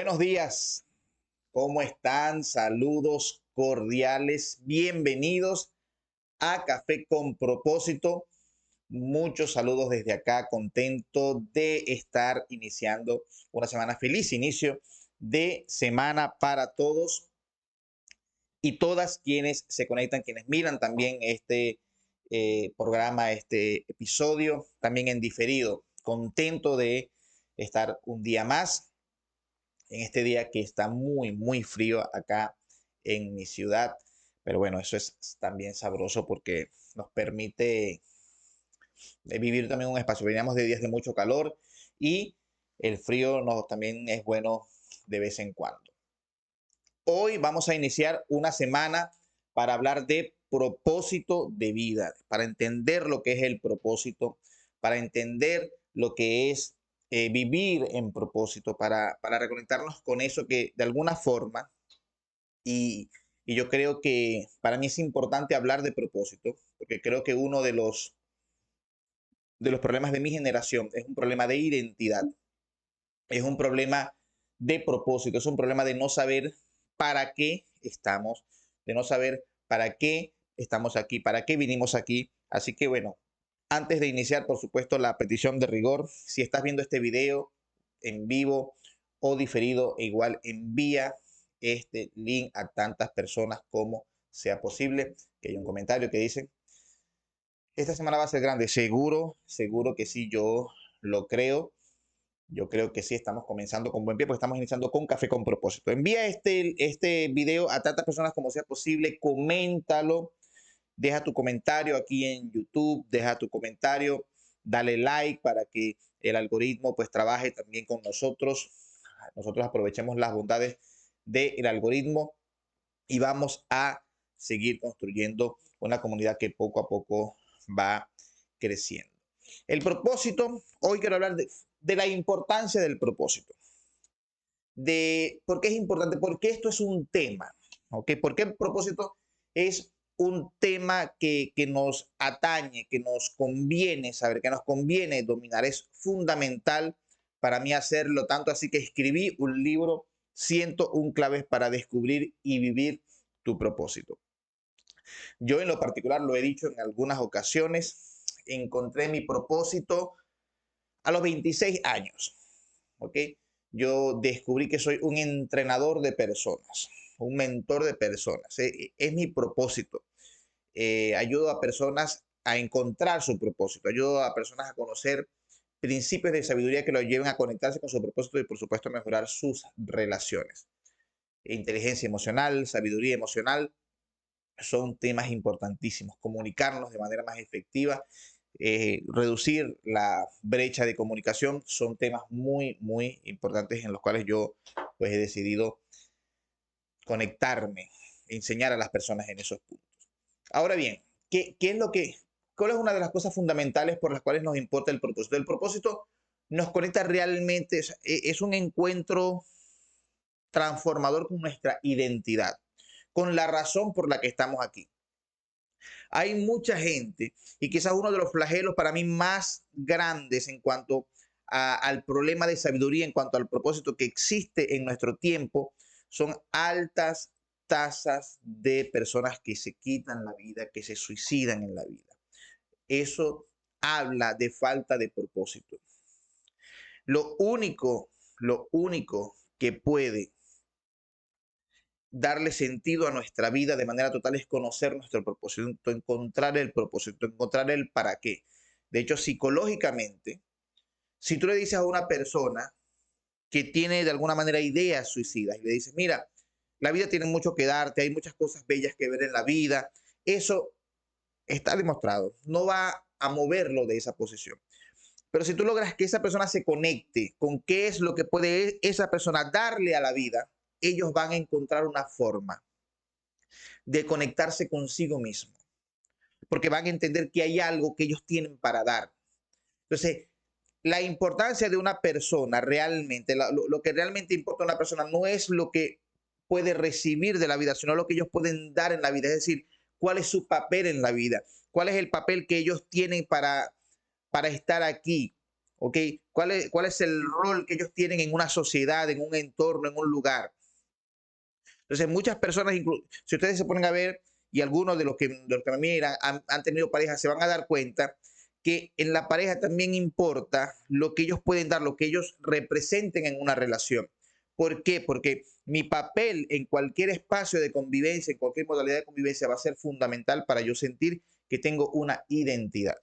Buenos días, ¿cómo están? Saludos cordiales, bienvenidos a Café con Propósito. Muchos saludos desde acá, contento de estar iniciando una semana feliz, inicio de semana para todos y todas quienes se conectan, quienes miran también este programa, este episodio, también en diferido. Contento de estar un día más en este día que está muy frío acá en mi ciudad. Pero bueno, eso es también sabroso porque nos permite vivir también un espacio. Veníamos de días de mucho calor y el frío también es bueno de vez en cuando. Hoy vamos a iniciar una semana para hablar de propósito de vida, para entender lo que es el propósito, para entender lo que es vivir en propósito, para reconectarnos con eso que de alguna forma, y, y yo creo que para mí es importante hablar de propósito, porque creo que uno de los problemas de mi generación es un problema de identidad, es un problema de propósito, es un problema de no saber para qué estamos, de no saber para qué estamos aquí, para qué vinimos aquí. Así que bueno, antes de iniciar, por supuesto, la petición de rigor, si estás viendo este video en vivo o diferido, igual envía este link a tantas personas como sea posible. Que hay un comentario que dice, esta semana va a ser grande, seguro que sí, yo lo creo. Yo creo que sí, estamos comenzando con buen pie, porque estamos iniciando con Café con Propósito. Envía este video a tantas personas como sea posible, coméntalo, deja tu comentario aquí en YouTube, deja tu comentario, dale like para que el algoritmo pues trabaje también con nosotros. Nosotros aprovechemos las bondades del algoritmo y vamos a seguir construyendo una comunidad que poco a poco va creciendo. El propósito, hoy quiero hablar de la importancia del propósito, de por qué es importante, porque esto es un tema, ¿ok? Porque el propósito es un tema que nos atañe, que nos conviene saber, que nos conviene dominar, es fundamental para mí hacerlo, tanto así que escribí un libro, 101 claves para descubrir y vivir tu propósito. Yo en lo particular lo he dicho en algunas ocasiones, encontré mi propósito a los 26 años, ¿ok? Yo descubrí que soy un entrenador de personas, un mentor de personas. Es mi propósito. Ayudo a personas a encontrar su propósito, ayudo a personas a conocer principios de sabiduría que los lleven a conectarse con su propósito y por supuesto a mejorar sus relaciones. Inteligencia emocional, sabiduría emocional, son temas importantísimos. Comunicarnos de manera más efectiva, reducir la brecha de comunicación, son temas muy importantes en los cuales yo pues he decidido conectarme, enseñar a las personas en esos puntos. Ahora bien, ¿qué es lo que, cuál es una de las cosas fundamentales por las cuales nos importa el propósito? El propósito nos conecta realmente, es un encuentro transformador con nuestra identidad, con la razón por la que estamos aquí. Hay mucha gente y quizás uno de los flagelos para mí más grandes en cuanto al problema de sabiduría, en cuanto al propósito que existe en nuestro tiempo, son altas tasas de personas que se quitan la vida, que se suicidan en la vida. Eso habla de falta de propósito. Lo único que puede darle sentido a nuestra vida de manera total es conocer nuestro propósito, encontrar el propósito, encontrar el para qué. De hecho, psicológicamente, si tú le dices a una persona que tiene de alguna manera ideas suicidas y le dices, mira, la vida tiene mucho que darte, hay muchas cosas bellas que ver en la vida, eso está demostrado, no va a moverlo de esa posición. Pero si tú logras que esa persona se conecte con qué es lo que puede esa persona darle a la vida, ellos van a encontrar una forma de conectarse consigo mismo, porque van a entender que hay algo que ellos tienen para dar. Entonces, la importancia de una persona realmente, lo que realmente importa a una persona no es lo que puede recibir de la vida, sino lo que ellos pueden dar en la vida, es decir, cuál es su papel en la vida, cuál es el papel que ellos tienen para estar aquí, ¿ok? Cuál es el rol que ellos tienen en una sociedad, en un entorno, en un lugar? Entonces, muchas personas, si ustedes se ponen a ver, y algunos de los que me miran han tenido pareja, se van a dar cuenta que en la pareja también importa lo que ellos pueden dar, lo que ellos representen en una relación. ¿Por qué? Porque mi papel en cualquier espacio de convivencia, en cualquier modalidad de convivencia, va a ser fundamental para yo sentir que tengo una identidad.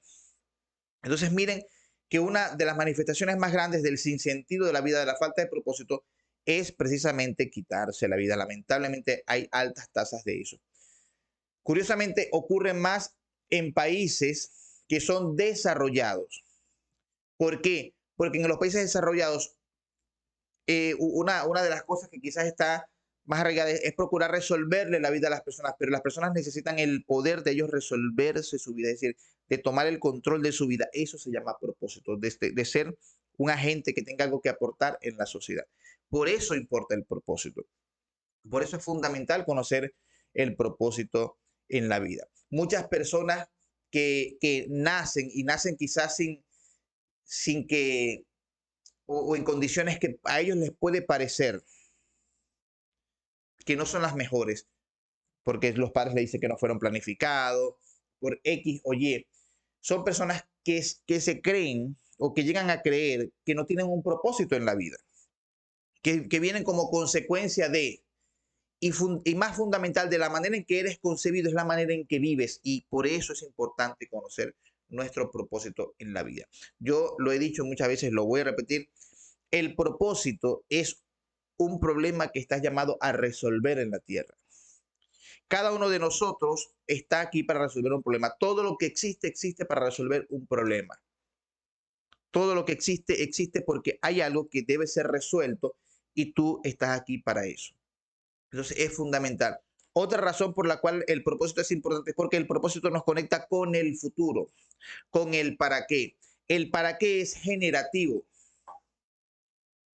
Entonces, miren que una de las manifestaciones más grandes del sinsentido de la vida, de la falta de propósito, es precisamente quitarse la vida. Lamentablemente hay altas tasas de eso. Curiosamente, ocurre más en países que son desarrollados. ¿Por qué? Porque en los países desarrollados, una de las cosas que quizás está más arraigada es procurar resolverle la vida a las personas, pero las personas necesitan el poder de ellos resolverse su vida, es decir, de tomar el control de su vida. Eso se llama propósito, de ser un agente que tenga algo que aportar en la sociedad. Por eso importa el propósito. Por eso es fundamental conocer el propósito en la vida. Muchas personas que nacen y nacen quizás sin que, o en condiciones que a ellos les puede parecer que no son las mejores, porque los padres le dicen que no fueron planificados, por X o Y. Son personas que se creen o que llegan a creer que no tienen un propósito en la vida, que vienen como consecuencia de, y más fundamental, de la manera en que eres concebido, es la manera en que vives, y por eso es importante conocer nuestro propósito en la vida. Yo lo he dicho muchas veces, lo voy a repetir, el propósito es un problema que estás llamado a resolver en la tierra. Cada uno de nosotros está aquí para resolver un problema. Todo lo que existe, existe para resolver un problema. Todo lo que existe, existe porque hay algo que debe ser resuelto y tú estás aquí para eso. Entonces es fundamental. Otra razón por la cual el propósito es importante es porque el propósito nos conecta con el futuro, con el para qué. El para qué es generativo.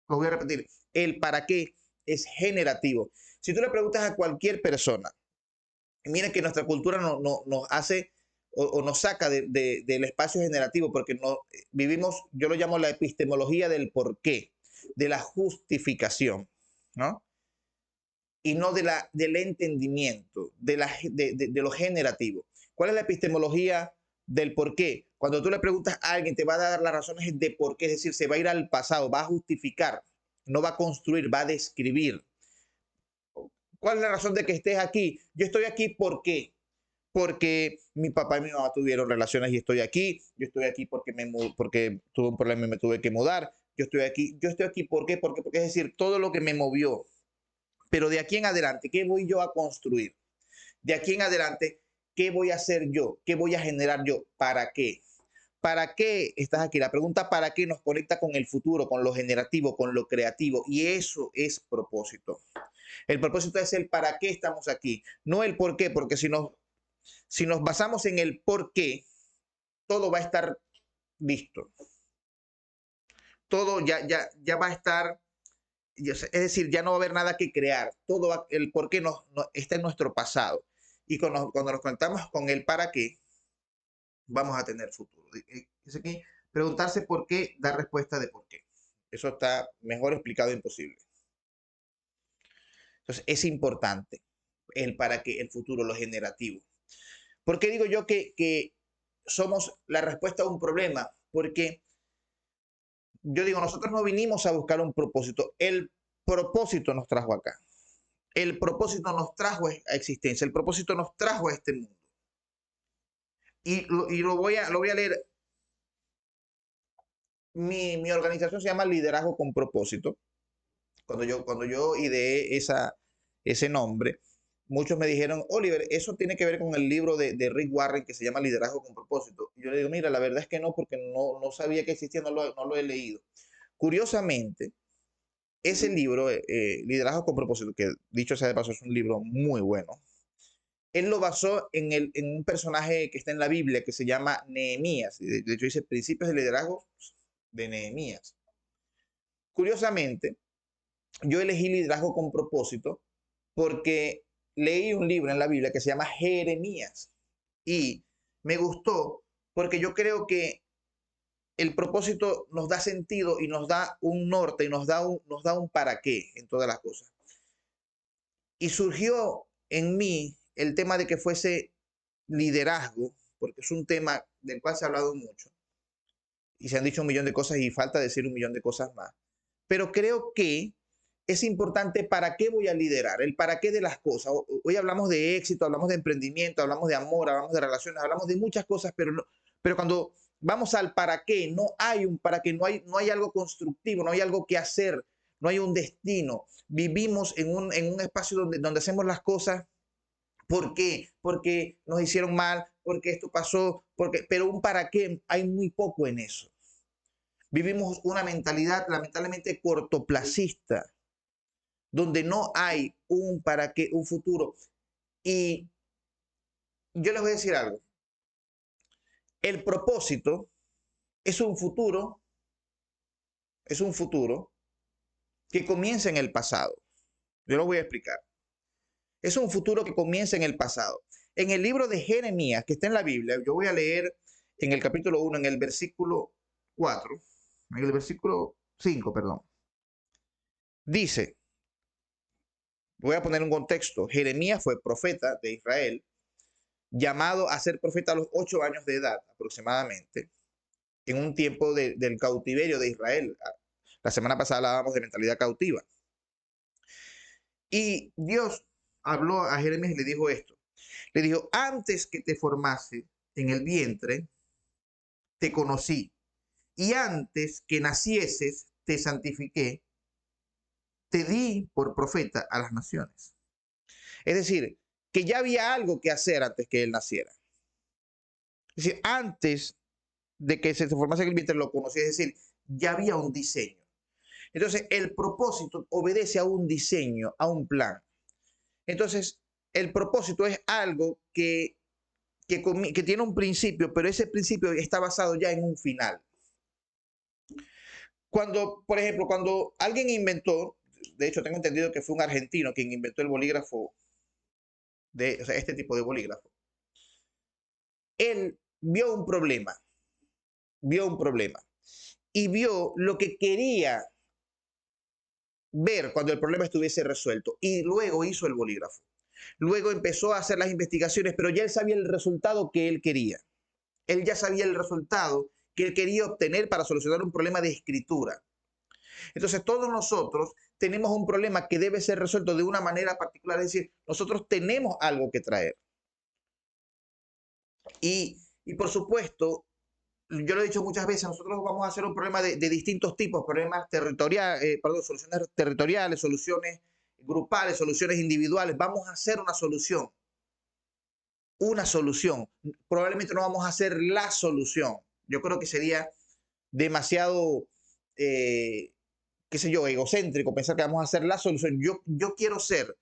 Lo voy a repetir. El para qué es generativo. Si tú le preguntas a cualquier persona, mira que nuestra cultura nos hace o nos saca del espacio generativo porque vivimos, yo lo llamo la epistemología del por qué, de la justificación, ¿no? Y no del entendimiento, de lo generativo. ¿Cuál es la epistemología del por qué? Cuando tú le preguntas a alguien, te va a dar las razones de por qué, es decir, se va a ir al pasado, va a justificar, no va a construir, va a describir. ¿Cuál es la razón de que estés aquí? Yo estoy aquí porque mi papá y mi mamá tuvieron relaciones y estoy aquí. Yo estoy aquí porque tuve un problema y me tuve que mudar. Yo estoy aquí ¿por qué? Porque es decir, todo lo que me movió. Pero de aquí en adelante, ¿qué voy yo a construir? De aquí en adelante, ¿qué voy a hacer yo? ¿Qué voy a generar yo? ¿Para qué? ¿Para qué estás aquí? La pregunta ¿para qué? Nos conecta con el futuro, con lo generativo, con lo creativo. Y eso es propósito. El propósito es el para qué estamos aquí, no el por qué, porque si nos basamos en el por qué, todo va a estar listo. Todo ya va a estar, es decir, ya no va a haber nada que crear. El por qué está en nuestro pasado. Y cuando nos conectamos con el para qué, vamos a tener futuro. Es aquí, preguntarse por qué, dar respuesta de por qué. Eso está mejor explicado imposible. Entonces, es importante el para qué, el futuro, lo generativo. ¿Por qué digo yo que somos la respuesta a un problema? Porque yo digo, nosotros no vinimos a buscar un propósito, el propósito nos trajo acá. El propósito nos trajo a existencia, el propósito nos trajo a este mundo. Y lo voy a leer. Mi organización se llama Liderazgo con Propósito. Cuando yo ideé ese nombre, muchos me dijeron, Oliver, eso tiene que ver con el libro de Rick Warren que se llama Liderazgo con Propósito. Y yo le digo, mira, la verdad es que no, porque no sabía que existía, no lo he leído. Curiosamente, ese libro, Liderazgo con Propósito, que dicho sea de paso es un libro muy bueno, él lo basó en un personaje que está en la Biblia que se llama Nehemías. De hecho, dice Principios de Liderazgo de Nehemías. Curiosamente, yo elegí Liderazgo con Propósito porque leí un libro en la Biblia que se llama Jeremías y me gustó porque yo creo que el propósito nos da sentido y nos da un norte y nos da un para qué en todas las cosas. Y surgió en mí el tema de que fuese liderazgo, porque es un tema del cual se ha hablado mucho y se han dicho un millón de cosas y falta decir un millón de cosas más. Pero creo que es importante para qué voy a liderar, el para qué de las cosas. Hoy hablamos de éxito, hablamos de emprendimiento, hablamos de amor, hablamos de relaciones, hablamos de muchas cosas, pero cuando vamos al para qué, no hay un para qué, no hay algo constructivo, no hay algo que hacer, no hay un destino. Vivimos en un espacio donde hacemos las cosas. ¿Por qué? Porque nos hicieron mal, porque esto pasó, pero un para qué hay muy poco en eso. Vivimos una mentalidad lamentablemente cortoplacista, donde no hay un para qué, un futuro. Y yo les voy a decir algo. El propósito es un futuro que comienza en el pasado. Yo lo voy a explicar. Es un futuro que comienza en el pasado. En el libro de Jeremías, que está en la Biblia, yo voy a leer en el capítulo 1, en el versículo 4, en el versículo 5, perdón. Dice, voy a poner un contexto, Jeremías fue profeta de Israel, llamado a ser profeta a los 8 años de edad aproximadamente, en un tiempo del cautiverio de Israel. La semana pasada hablábamos de mentalidad cautiva. Y Dios habló a Jeremías y le dijo esto. Le dijo, antes que te formase en el vientre, te conocí. Y antes que nacieses, te santifiqué. Te di por profeta a las naciones. Es decir, que ya había algo que hacer antes que él naciera. Es decir, antes de que se formase en el vientre lo conocí. Es decir, ya había un diseño. Entonces, el propósito obedece a un diseño, a un plan. Entonces, el propósito es algo que tiene un principio, pero ese principio está basado ya en un final. Cuando, por ejemplo, cuando alguien inventó, de hecho tengo entendido que fue un argentino quien inventó el bolígrafo, o sea, este tipo de bolígrafo, él vio un problema y vio lo que quería ver cuando el problema estuviese resuelto y luego hizo el bolígrafo. Luego empezó a hacer las investigaciones, pero ya él sabía el resultado que él quería. Él ya sabía el resultado que él quería obtener para solucionar un problema de escritura. Entonces todos nosotros tenemos un problema que debe ser resuelto de una manera particular, es decir, nosotros tenemos algo que traer. Y por supuesto, yo lo he dicho muchas veces, nosotros vamos a hacer un problema de distintos tipos, problemas territoriales, soluciones territoriales, soluciones grupales, soluciones individuales. Vamos a hacer una solución. Una solución. Probablemente no vamos a hacer la solución. Yo creo que sería demasiado, qué sé yo, egocéntrico pensar que vamos a hacer la solución. Yo quiero ser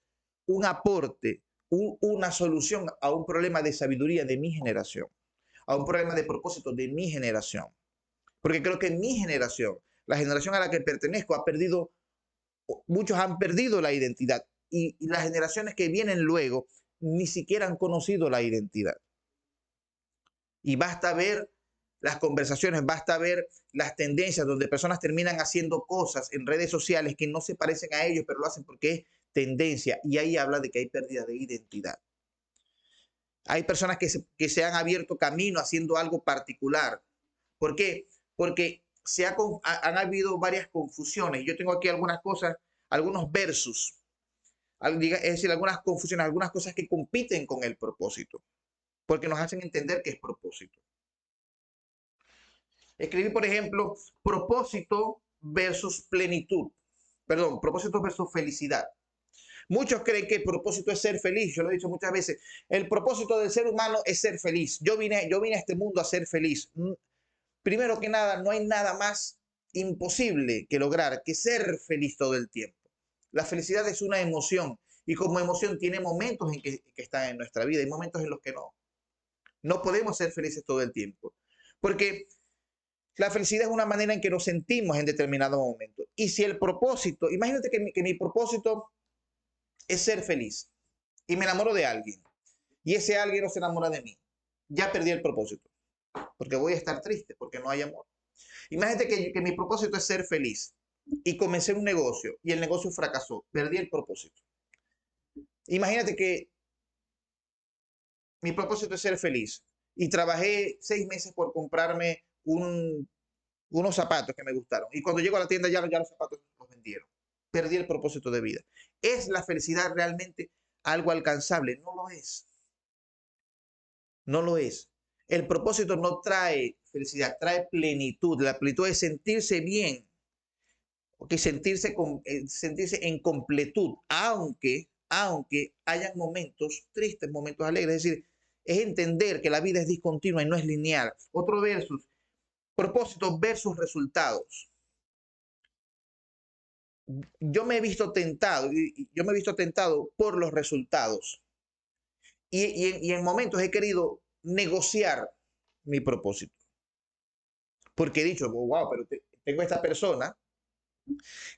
un aporte, una solución a un problema de sabiduría de mi generación, a un problema de propósito de mi generación. Porque creo que mi generación, la generación a la que pertenezco, muchos han perdido la identidad y las generaciones que vienen luego ni siquiera han conocido la identidad. Y basta ver las conversaciones, basta ver las tendencias donde personas terminan haciendo cosas en redes sociales que no se parecen a ellos, pero lo hacen porque es tendencia. Y ahí habla de que hay pérdida de identidad. Hay personas que se han abierto camino haciendo algo particular. ¿Por qué? Porque han habido varias confusiones. Yo tengo aquí algunas cosas, algunos versos, es decir, algunas confusiones, algunas cosas que compiten con el propósito, porque nos hacen entender que es propósito. Escribí, por ejemplo, propósito versus plenitud. Perdón, propósito versus felicidad. Muchos creen que el propósito es ser feliz. Yo lo he dicho muchas veces. El propósito del ser humano es ser feliz. Yo vine a este mundo a ser feliz. Primero que nada, no hay nada más imposible que lograr que ser feliz todo el tiempo. La felicidad es una emoción y como emoción tiene momentos en que está en nuestra vida y momentos en los que no. No podemos ser felices todo el tiempo. Porque la felicidad es una manera en que nos sentimos en determinado momento. Y si el propósito, imagínate que mi propósito es ser feliz y me enamoro de alguien y ese alguien no se enamora de mí, ya perdí el propósito porque voy a estar triste porque no hay amor. Imagínate que mi propósito es ser feliz y comencé un negocio y el negocio fracasó, perdí el propósito. Imagínate que mi propósito es ser feliz y trabajé 6 meses por comprarme unos zapatos que me gustaron y cuando llego a la tienda ya los zapatos los vendieron. Perdí el propósito de vida. ¿Es la felicidad realmente algo alcanzable? No lo es. No lo es. El propósito no trae felicidad, trae plenitud. La plenitud es sentirse bien, ¿okay? Sentirse en completud, aunque hayan momentos tristes, momentos alegres. Es decir, es entender que la vida es discontinua y no es lineal. Otro versus, propósito versus resultados. Yo me he visto tentado por los resultados. Y en momentos he querido negociar mi propósito. Porque he dicho, oh, wow, pero tengo esta persona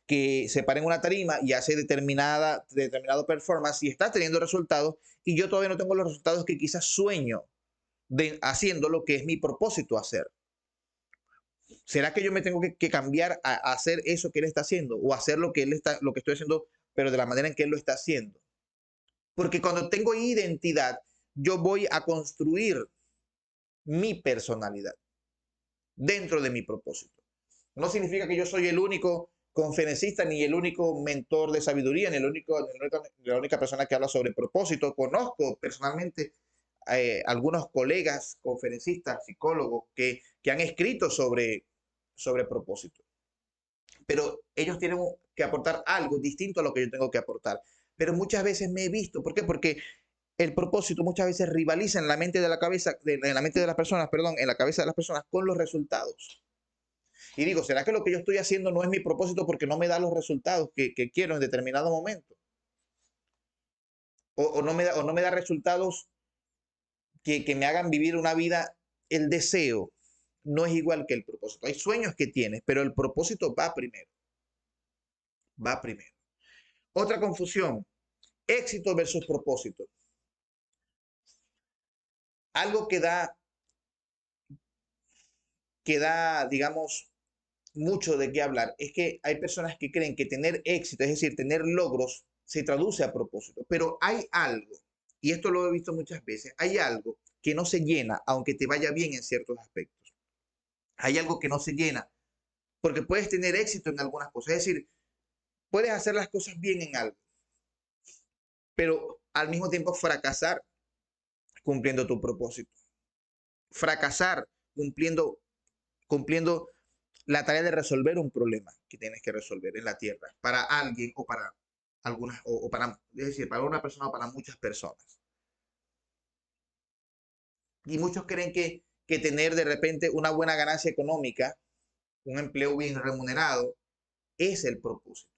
que se para en una tarima y hace determinado performance y está teniendo resultados y yo todavía no tengo los resultados que quizás sueño de haciendo lo que es mi propósito hacer. ¿Será que yo me tengo que cambiar a hacer eso que él está haciendo o hacer lo que estoy haciendo, pero de la manera en que él lo está haciendo? Porque cuando tengo identidad, yo voy a construir mi personalidad dentro de mi propósito. No significa que yo soy el único conferencista, ni el único mentor de sabiduría, ni la única persona que habla sobre propósito. Conozco personalmente algunos colegas conferencistas, psicólogos, que han escrito sobre propósito. Pero ellos tienen que aportar algo distinto a lo que yo tengo que aportar. Pero muchas veces me he visto, ¿por qué? Porque el propósito muchas veces rivaliza en la mente de la cabeza, en la mente de las personas, perdón, en la cabeza de las personas con los resultados. Y digo, ¿será que lo que yo estoy haciendo no es mi propósito porque no me da los resultados que quiero en determinado momento? O no me da resultados que me hagan vivir una vida, el deseo no es igual que el propósito. Hay sueños que tienes, pero el propósito va primero, va primero. Otra confusión, éxito versus propósito. Algo digamos, mucho de qué hablar. Es que hay personas que creen que tener éxito, es decir, tener logros, se traduce a propósito. Pero hay algo, y esto lo he visto muchas veces, hay algo que no se llena, aunque te vaya bien en ciertos aspectos. Hay algo que no se llena, porque puedes tener éxito en algunas cosas. Es decir, puedes hacer las cosas bien en algo, pero al mismo tiempo fracasar cumpliendo tu propósito. Fracasar cumpliendo la tarea de resolver un problema que tienes que resolver en la tierra para alguien o para algunas o para, es decir, para una persona o para muchas personas. Y muchos creen que tener de repente una buena ganancia económica, un empleo bien remunerado, es el propósito.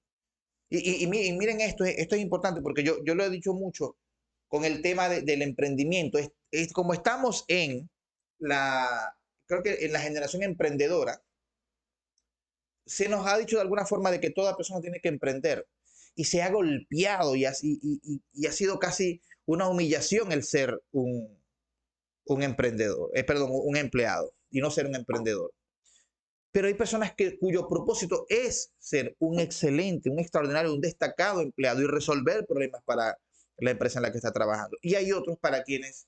Y miren esto es importante porque yo lo he dicho mucho con el tema del emprendimiento. Como estamos creo que en la generación emprendedora, se nos ha dicho de alguna forma de que toda persona tiene que emprender y se ha golpeado y ha sido casi una humillación el ser un emprendedor, perdón, un empleado y no ser un emprendedor. Pero hay personas cuyo propósito es ser un excelente, un extraordinario, un destacado empleado y resolver problemas para la empresa en la que está trabajando. Y hay otros para quienes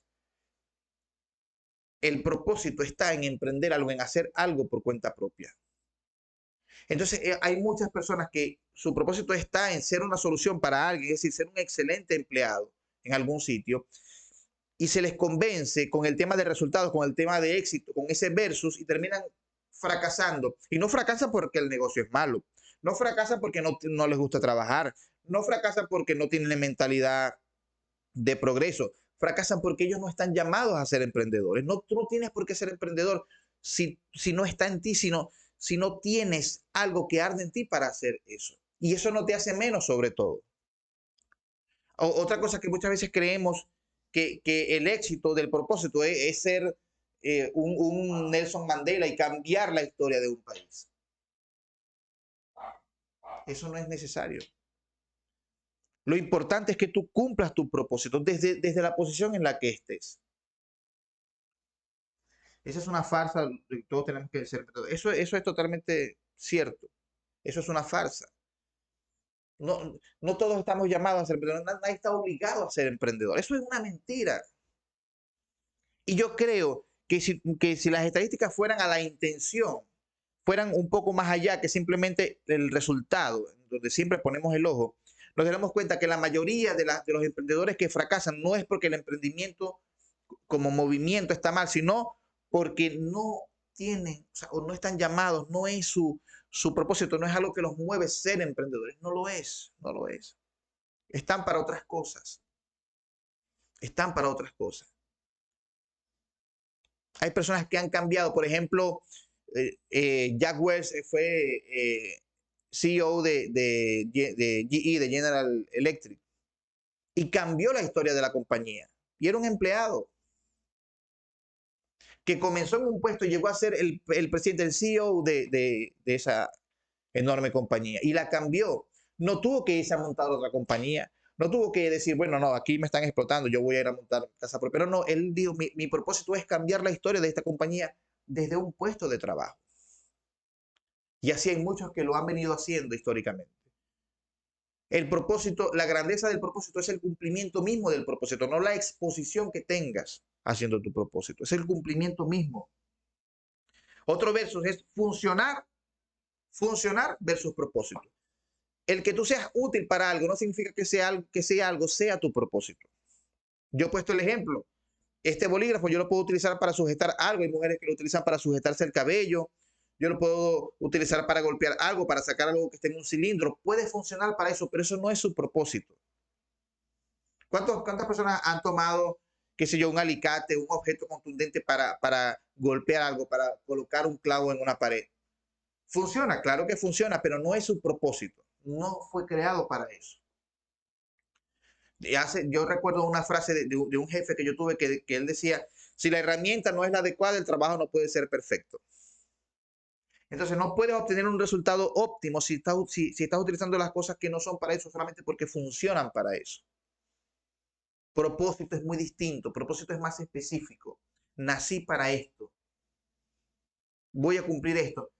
el propósito está en emprender algo, en hacer algo por cuenta propia. Entonces, hay muchas personas que su propósito está en ser una solución para alguien, es decir, ser un excelente empleado en algún sitio, y se les convence con el tema de resultados, con el tema de éxito, con ese versus, y terminan fracasando. Y no fracasan porque el negocio es malo, no fracasan porque no les gusta trabajar, no fracasan porque no tienen mentalidad de progreso, fracasan porque ellos no están llamados a ser emprendedores. No, tú no tienes por qué ser emprendedor si no está en ti, si no tienes algo que arde en ti para hacer eso. Y eso no te hace menos sobre todo. Otra cosa que muchas veces creemos que el éxito del propósito es ser un Nelson Mandela y cambiar la historia de un país. Eso no es necesario. Lo importante es que tú cumplas tu propósito desde la posición en la que estés. Esa es una farsa, todos tenemos que ser emprendedores. Eso es totalmente cierto. Eso es una farsa. No todos estamos llamados a ser emprendedores, nadie está obligado a ser emprendedor. Eso es una mentira. Y yo creo que si las estadísticas fueran a la intención, fueran un poco más allá que simplemente el resultado, donde siempre ponemos el ojo, nos daremos cuenta que la mayoría de los emprendedores que fracasan no es porque el emprendimiento como movimiento está mal, sino porque no tienen, o sea, o no están llamados, no es su propósito, no es algo que los mueve ser emprendedores, no lo es, no lo es. Están para otras cosas, están para otras cosas. Hay personas que han cambiado, por ejemplo, Jack Welch fue CEO de GE, de General Electric, y cambió la historia de la compañía. Y era un empleado que comenzó en un puesto y llegó a ser el presidente, el CEO de esa enorme compañía. Y la cambió. No tuvo que irse a montar otra compañía. No tuvo que decir, bueno, no, aquí me están explotando, yo voy a ir a montar casa propia. Pero no, él dijo, mi propósito es cambiar la historia de esta compañía desde un puesto de trabajo. Y así hay muchos que lo han venido haciendo históricamente. El propósito, la grandeza del propósito es el cumplimiento mismo del propósito, no la exposición que tengas haciendo tu propósito, es el cumplimiento mismo. Otro verso es funcionar versus propósito. El que tú seas útil para algo no significa que sea tu propósito. Yo he puesto el ejemplo. Este bolígrafo yo lo puedo utilizar para sujetar algo. Hay mujeres que lo utilizan para sujetarse el cabello. Yo lo puedo utilizar para golpear algo, para sacar algo que esté en un cilindro. Puede funcionar para eso, pero eso no es su propósito. ¿Cuántas personas han tomado, qué sé yo, un alicate, un objeto contundente para golpear algo, para colocar un clavo en una pared? Funciona, claro que funciona, pero no es su propósito. No fue creado para eso. Yo recuerdo una frase de un jefe que yo tuve que él decía, si la herramienta no es la adecuada, el trabajo no puede ser perfecto. Entonces no puedes obtener un resultado óptimo si estás utilizando las cosas que no son para eso solamente porque funcionan para eso. Propósito es muy distinto, propósito es más específico. Nací para esto, voy a cumplir esto.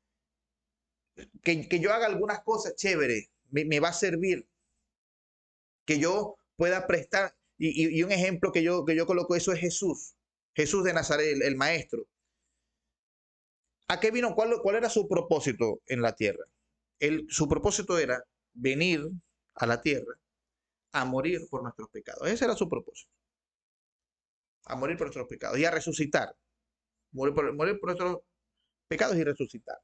Que yo haga algunas cosas chévere, me va a servir. Que yo pueda prestar, y un ejemplo que yo coloco eso es Jesús de Nazaret, el maestro. ¿A qué vino? ¿Cuál era su propósito en la tierra? Su propósito era venir a la tierra a morir por nuestros pecados. Ese era su propósito. A morir por nuestros pecados y a resucitar. Morir por nuestros pecados y resucitar.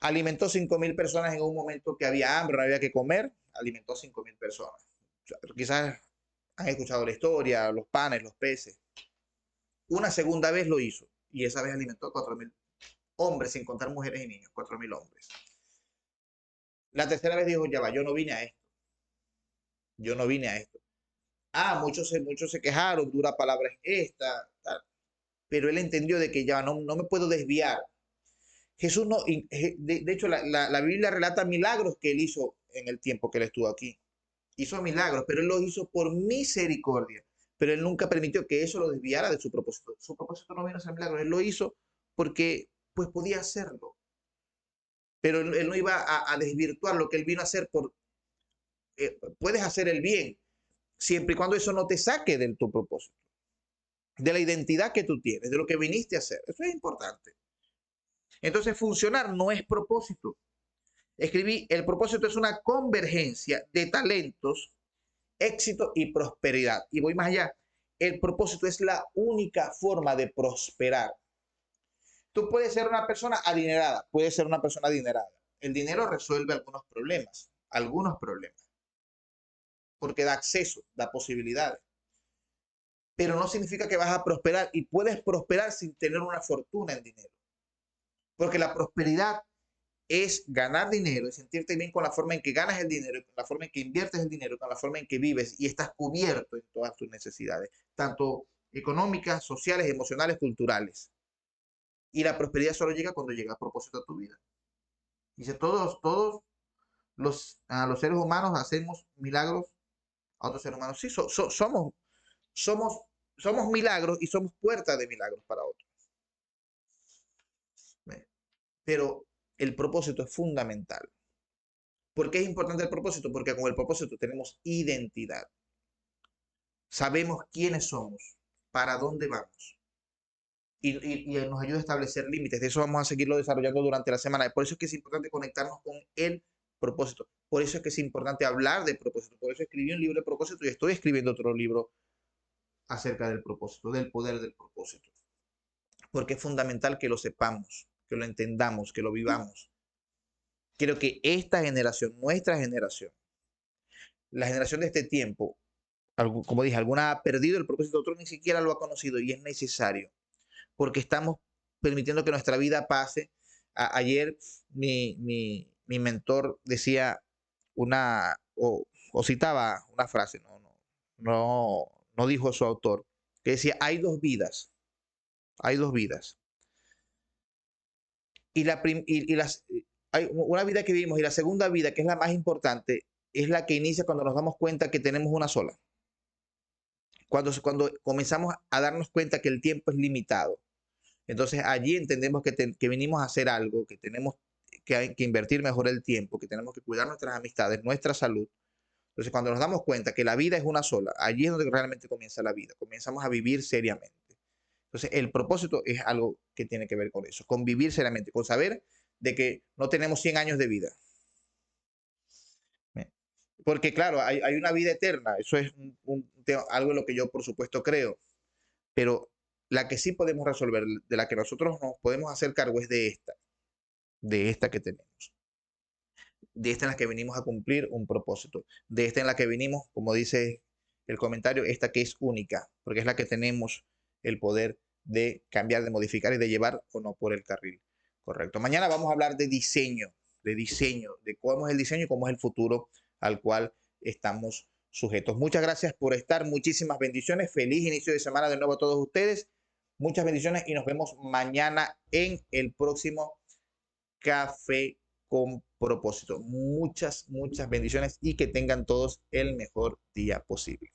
Alimentó 5.000 personas en un momento que había hambre, no había que comer. Alimentó 5.000 personas. O sea, quizás han escuchado la historia, los panes, los peces. Una segunda vez lo hizo y esa vez alimentó a 4.000 hombres, sin contar mujeres y niños, 4.000 hombres. La tercera vez dijo, ya va, yo no vine a esto, yo no vine a esto. Muchos se quejaron, dura palabra es esta, tal. Pero él entendió de que ya no me puedo desviar. Jesús no, de hecho la Biblia relata milagros que él hizo en el tiempo que él estuvo aquí. Hizo milagros, pero él los hizo por misericordia. Pero él nunca permitió que eso lo desviara de su propósito. Su propósito no vino a ser milagros, él lo hizo porque pues podía hacerlo. Pero él no iba a desvirtuar lo que él vino a hacer puedes hacer el bien, siempre y cuando eso no te saque de tu propósito, de la identidad que tú tienes, de lo que viniste a hacer. Eso es importante. Entonces, funcionar no es propósito. Escribí, el propósito es una convergencia de talentos, éxito y prosperidad. Y voy más allá. El propósito es la única forma de prosperar. Tú puedes ser una persona adinerada, puedes ser una persona adinerada. El dinero resuelve algunos problemas, porque da acceso, da posibilidades. Pero no significa que vas a prosperar y puedes prosperar sin tener una fortuna en dinero. Porque la prosperidad es ganar dinero y sentirte bien con la forma en que ganas el dinero, con la forma en que inviertes el dinero, con la forma en que vives y estás cubierto en todas tus necesidades, tanto económicas, sociales, emocionales, culturales. Y la prosperidad solo llega cuando llega a propósito a tu vida. Dice, todos los seres humanos hacemos milagros a otros seres humanos. Sí, somos somos milagros y somos puertas de milagros para otros. Pero el propósito es fundamental. ¿Por qué es importante el propósito? Porque con el propósito tenemos identidad. Sabemos quiénes somos, para dónde vamos. Y nos ayuda a establecer límites. De eso vamos a seguirlo desarrollando durante la semana. Por eso es que es importante conectarnos con el propósito. Por eso es que es importante hablar de propósito. Por eso escribí un libro de propósito y estoy escribiendo otro libro acerca del propósito, del poder del propósito. Porque es fundamental que lo sepamos, que lo entendamos, que lo vivamos. Quiero que esta generación, nuestra generación, la generación de este tiempo, como dije, alguna ha perdido el propósito, otro ni siquiera lo ha conocido y es necesario, porque estamos permitiendo que nuestra vida pase. Ayer mi mentor decía o citaba una frase, no dijo su autor, que decía, hay dos vidas, hay dos vidas. Hay una vida que vivimos y la segunda vida, que es la más importante, es la que inicia cuando nos damos cuenta que tenemos una sola. Cuando comenzamos a darnos cuenta que el tiempo es limitado. Entonces allí entendemos que venimos a hacer algo, que tenemos que invertir mejor el tiempo, que tenemos que cuidar nuestras amistades, nuestra salud. Entonces cuando nos damos cuenta que la vida es una sola, allí es donde realmente comienza la vida, comenzamos a vivir seriamente. Entonces el propósito es algo que tiene que ver con eso, con vivir seriamente, con saber de que no tenemos 100 años de vida. Porque claro, hay una vida eterna, eso es algo en lo que yo por supuesto creo, pero la que sí podemos resolver, de la que nosotros nos podemos hacer cargo es de esta que tenemos, de esta en la que venimos a cumplir un propósito, de esta en la que venimos, como dice el comentario, esta que es única, porque es la que tenemos el poder de cambiar, de modificar y de llevar o no por el carril correcto. Mañana vamos a hablar de cómo es el diseño y cómo es el futuro al cual estamos sujetos. Muchas gracias por estar, muchísimas bendiciones, feliz inicio de semana de nuevo a todos ustedes, muchas bendiciones y nos vemos mañana en el próximo Café con Propósito. Muchas bendiciones y que tengan todos el mejor día posible.